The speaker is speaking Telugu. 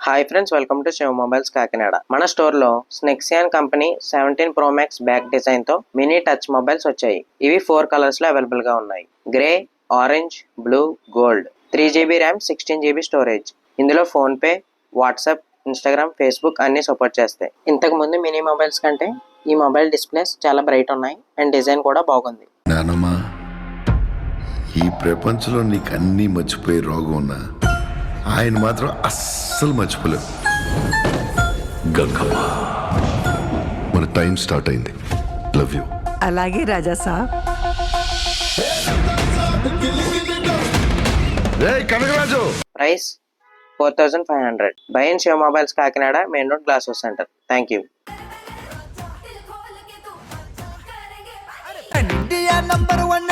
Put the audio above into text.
Hi friends, welcome to Shiva mobiles Kakinada. మన స్టోర్ లో స్నెక్సియాన్ company 17 Pro Max back design తో మినీ టచ్ మొబైల్స్ వచ్చాయి. ఇవి 4 కలర్స్ లో అవైలబుల్ గా ఉన్నాయి. Grey, orange, blue, gold. 3GB RAM, 16GB storage. ఇందులో PhonePe, WhatsApp, Instagram, Facebook అన్ని సపోర్ట్ చేస్తాయి. ఇంతకు ముందు మినీ మొబైల్స్ కంటే ఈ మొబైల్ డిస్ప్లేస్ చాలా బ్రైట్ ఉన్నాయి అండ్ డిజైన్ కూడా బాగుంది. నానమ్మా, ఈ ప్రపంచంలో నీకు అన్నీ మర్చిపోయే రోగం ఉన్నా ఆయన మాత్రం అస్సలు మర్చిపోలేవు. గంగమ్మ, మన టైం స్టార్ట్ అయింది. Love you. అలాగే Raja Saab. Kanakaraju. Price 4500. Buy in Shiva mobiles Kakinada, main road, glass house centre. Thank you. India number 1